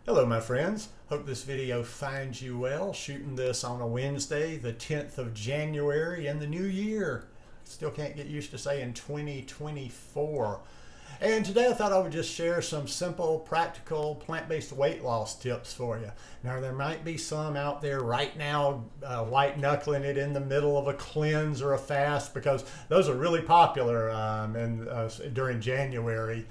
Hello my friends, hope this video finds you well. Shooting this on a Wednesday, the 10th of January in the new year. Still can't get used to saying 2024. And today I thought I would just share some simple, practical, plant-based weight loss tips for you. Now there might be some out there right now white knuckling it in the middle of a cleanse or a fast, because those are really popular during January.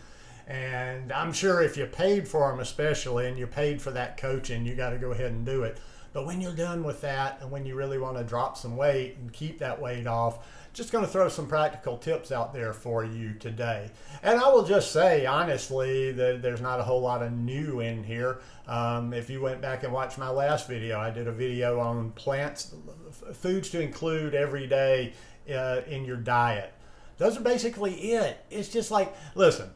And I'm sure if you paid for them especially, and you paid for that coaching, you got to go ahead and do it. But when you're done with that, and when you really want to drop some weight and keep that weight off, just going to throw some practical tips out there for you today. And I will just say, honestly, that there's not a whole lot of new in here. If you went back and watched my last video, I did a video on foods to include every day in your diet. Those are basically it. It's just like, listen,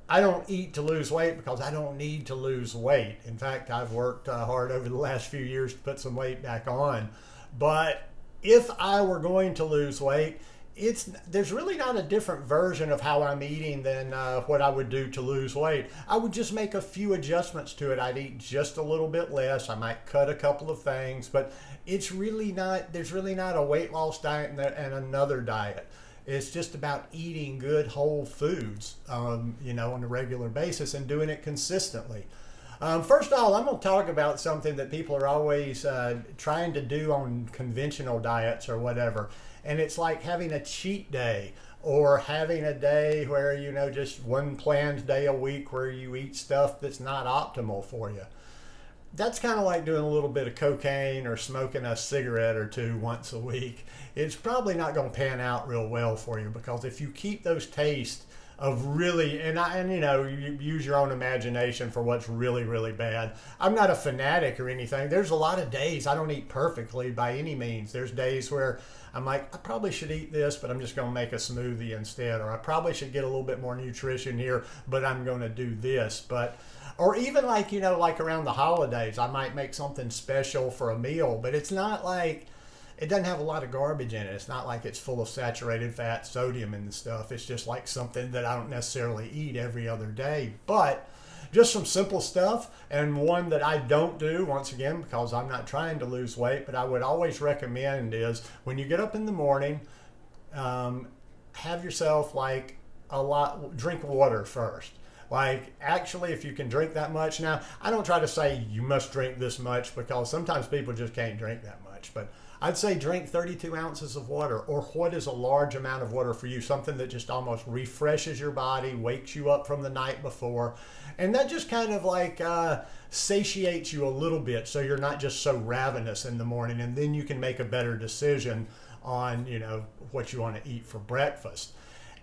I don't eat to lose weight because I don't need to lose weight. In fact, I've worked hard over the last few years to put some weight back on. But if I were going to lose weight, there's really not a different version of how I'm eating than what I would do to lose weight. I would just make a few adjustments to it. I'd eat just a little bit less. I might cut a couple of things, but there's really not a weight loss diet and another diet. It's just about eating good whole foods, on a regular basis and doing it consistently. First of all, I'm going to talk about something that people are always trying to do on conventional diets or whatever. And it's like having a cheat day, or having a day where, just one planned day a week where you eat stuff that's not optimal for you. That's kind of like doing a little bit of cocaine or smoking a cigarette or two once a week. It's probably not going to pan out real well for you, because if you keep those tastes of really, you use your own imagination for what's really, really bad. I'm not a fanatic or anything. There's a lot of days I don't eat perfectly by any means. There's days where I'm like, I probably should eat this, but I'm just going to make a smoothie instead. Or I probably should get a little bit more nutrition here, but I'm going to do this. Or even like around the holidays, I might make something special for a meal, but it's not like, it doesn't have a lot of garbage in it. It's not like it's full of saturated fat, sodium and stuff. It's just like something that I don't necessarily eat every other day. But just some simple stuff, and one that I don't do, once again, because I'm not trying to lose weight, but I would always recommend is when you get up in the morning, have yourself drink water first. Like, actually, if you can drink that much. Now, I don't try to say you must drink this much, because sometimes people just can't drink that much. But I'd say drink 32 ounces of water, or what is a large amount of water for you, something that just almost refreshes your body, wakes you up from the night before. And that just kind of like satiates you a little bit, so you're not just so ravenous in the morning. And then you can make a better decision on, what you want to eat for breakfast.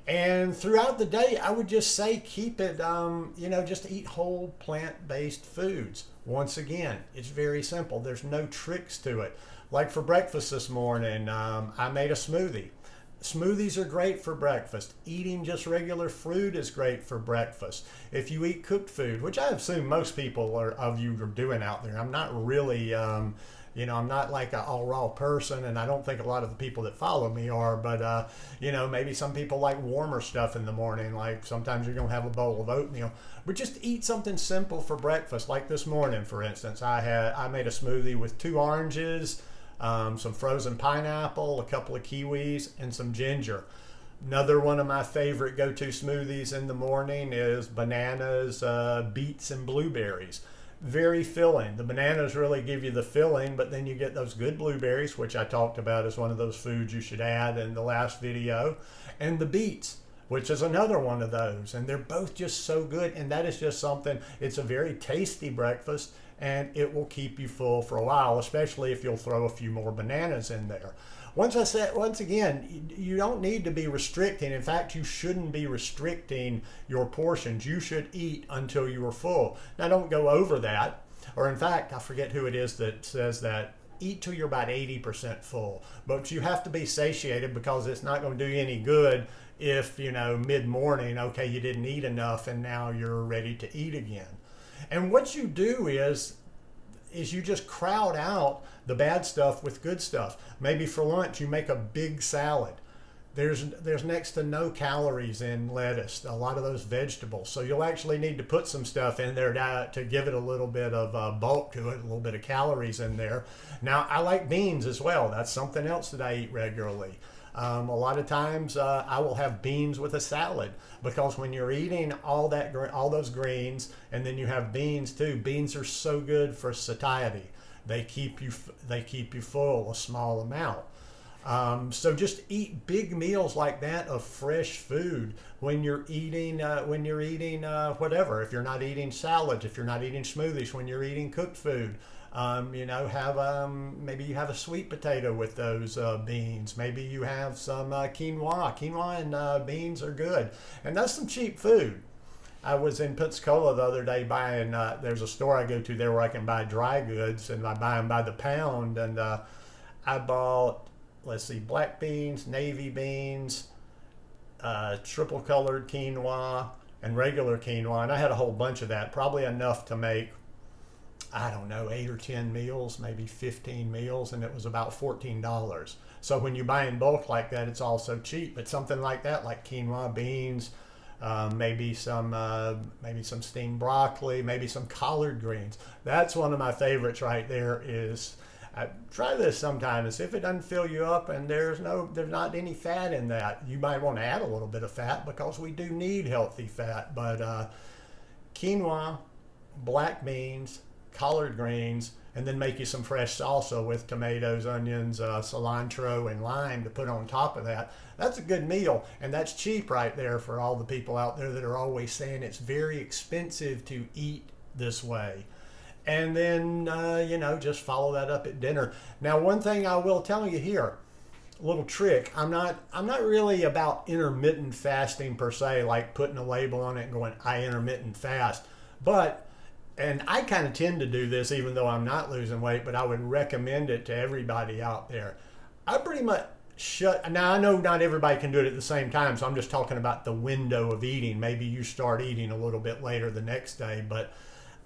And throughout the day, I would just say keep it, just eat whole plant-based foods. Once again, it's very simple. There's no tricks to it. Like for breakfast this morning, I made a smoothie. Smoothies are great for breakfast. Eating just regular fruit is great for breakfast. If you eat cooked food, which I assume most people of you are doing out there, I'm not really... I'm not like an all raw person, and I don't think a lot of the people that follow me are, but, maybe some people like warmer stuff in the morning. Like sometimes you're going to have a bowl of oatmeal, but just eat something simple for breakfast. Like this morning, for instance, I made a smoothie with 2 oranges, some frozen pineapple, a couple of kiwis, and some ginger. Another one of my favorite go-to smoothies in the morning is bananas, beets, and blueberries. Very filling. The bananas really give you the filling, but then you get those good blueberries, which I talked about as one of those foods you should add in the last video, and the beets, which is another one of those. And they're both just so good, and that is just something, it's a very tasty breakfast, and it will keep you full for a while, especially if you'll throw a few more bananas in there. Once again, you don't need to be restricting. In fact, you shouldn't be restricting your portions. You should eat until you are full. Now, don't go over that. Or in fact, I forget who it is that says that, eat till you're about 80% full. But you have to be satiated, because it's not going to do you any good if, mid-morning, okay, you didn't eat enough and now you're ready to eat again. And what you do is you just crowd out the bad stuff with good stuff. Maybe for lunch you make a big salad. there's next to no calories in lettuce, a lot of those vegetables. So you'll actually need to put some stuff in there to give it a little bit of bulk to it, a little bit of calories in there. Now, I like beans as well. That's something else that I eat regularly. A lot of times I will have beans with a salad, because when you're eating all those greens and then you have beans too, beans are so good for satiety. They keep you full a small amount. So just eat big meals like that of fresh food when you're eating whatever. If you're not eating salads, if you're not eating smoothies, when you're eating cooked food, have maybe you have a sweet potato with those beans. Maybe you have some quinoa. Quinoa and beans are good, and that's some cheap food. I was in Pensacola the other day buying. There's a store I go to there where I can buy dry goods, and I buy them by the pound. And I bought, let's see, black beans, navy beans, triple colored quinoa, and regular quinoa. And I had a whole bunch of that, probably enough to make, I don't know, 8 or 10 meals, maybe 15 meals, and it was about $14. So when you buy in bulk like that, it's also cheap. But something like that, like quinoa, beans, maybe some steamed broccoli, maybe some collard greens. That's one of my favorites right there. Is try this sometime and see if it doesn't fill you up, and there's not any fat in that. You might want to add a little bit of fat, because we do need healthy fat. But quinoa, black beans, collard greens, and then make you some fresh salsa with tomatoes, onions, cilantro, and lime to put on top of that. That's a good meal, and that's cheap right there for all the people out there that are always saying it's very expensive to eat this way. And then, just follow that up at dinner. Now, one thing I will tell you here, a little trick. I'm not really about intermittent fasting per se, like putting a label on it and going, I intermittent fast. And I kind of tend to do this even though I'm not losing weight, but I would recommend it to everybody out there. I pretty much now I know not everybody can do it at the same time, so I'm just talking about the window of eating. Maybe you start eating a little bit later the next day, but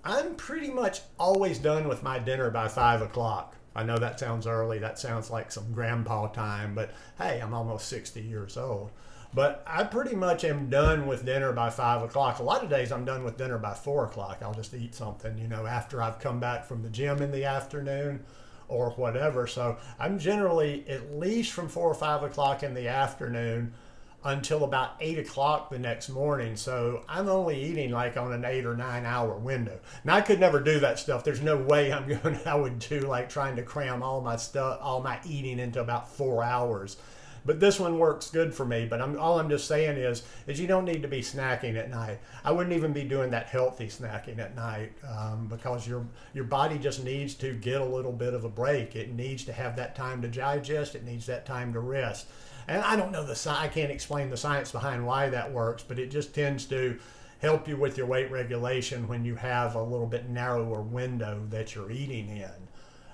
I'm pretty much always done with my dinner by 5 o'clock. I know that sounds early. That sounds like some grandpa time, but hey, I'm almost 60 years old. But I pretty much am done with dinner by 5 o'clock. A lot of days I'm done with dinner by 4 o'clock. I'll just eat something, after I've come back from the gym in the afternoon or whatever. So I'm generally at least from 4 or 5 o'clock in the afternoon until about 8 o'clock the next morning. So I'm only eating like on an 8 or 9 hour window. Now I could never do that stuff. There's no way I would do like trying to cram all my eating into about 4 hours. But this one works good for me. But all I'm just saying is you don't need to be snacking at night. I wouldn't even be doing that healthy snacking at night, because your body just needs to get a little bit of a break. It needs to have that time to digest. It needs that time to rest. And I don't know I can't explain the science behind why that works, but it just tends to help you with your weight regulation when you have a little bit narrower window that you're eating in.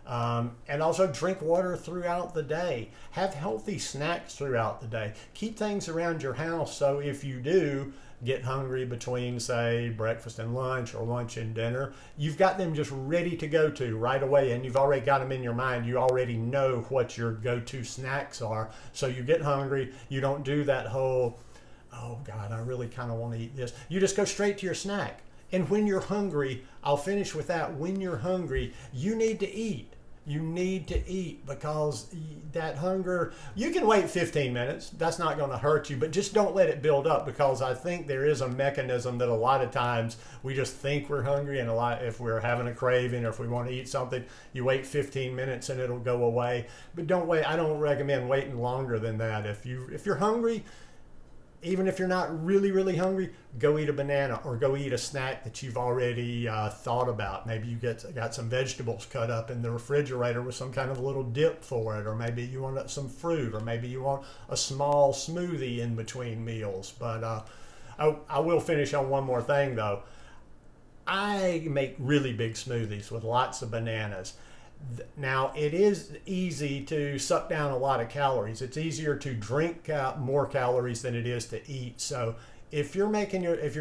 And also drink water throughout the day. Have healthy snacks throughout the day. Keep things around your house so if you do get hungry between, say, breakfast and lunch or lunch and dinner, you've got them just ready to go to right away, and you've already got them in your mind. You already know what your go-to snacks are. So you get hungry, you don't do that whole, oh God, I really kind of want to eat this. You just go straight to your snack. And when you're hungry, I'll finish with that. When you're hungry, you need to eat. You need to eat, because that hunger, you can wait 15 minutes. That's not going to hurt you, but just don't let it build up, because I think there is a mechanism that a lot of times we just think we're hungry, and if we're having a craving or if we want to eat something, you wait 15 minutes and it'll go away. But don't wait. I don't recommend waiting longer than that. If you're hungry, even if you're not really, really hungry, go eat a banana or go eat a snack that you've already thought about. Maybe you got some vegetables cut up in the refrigerator with some kind of a little dip for it, or maybe you want some fruit, or maybe you want a small smoothie in between meals. But I will finish on one more thing, though. I make really big smoothies with lots of bananas. Now, it is easy to suck down a lot of calories. It's easier to drink more calories than it is to eat. So if you're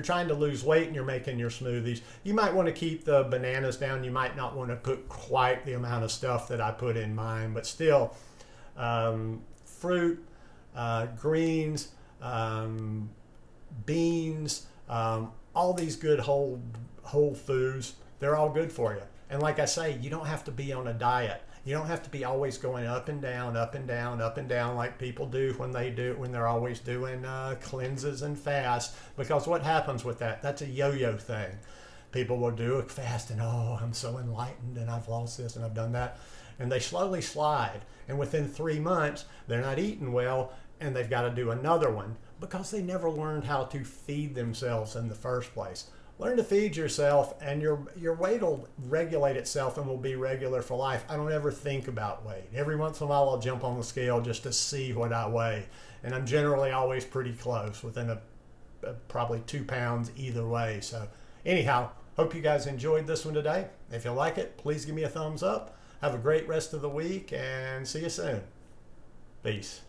trying to lose weight and you're making your smoothies, you might want to keep the bananas down. You might not want to put quite the amount of stuff that I put in mine, but still, fruit, greens, beans, all these good whole foods. They're all good for you. And like I say, you don't have to be on a diet. You don't have to be always going up and down, up and down, up and down like people do when they're always doing cleanses and fasts. Because what happens with that? That's a yo-yo thing. People will do a fast and, oh, I'm so enlightened and I've lost this and I've done that. And they slowly slide. And within 3 months, they're not eating well and they've got to do another one because they never learned how to feed themselves in the first place. Learn to feed yourself and your weight will regulate itself and will be regular for life. I don't ever think about weight. Every once in a while I'll jump on the scale just to see what I weigh. And I'm generally always pretty close, within probably 2 pounds either way. So anyhow, hope you guys enjoyed this one today. If you like it, please give me a thumbs up. Have a great rest of the week and see you soon. Peace.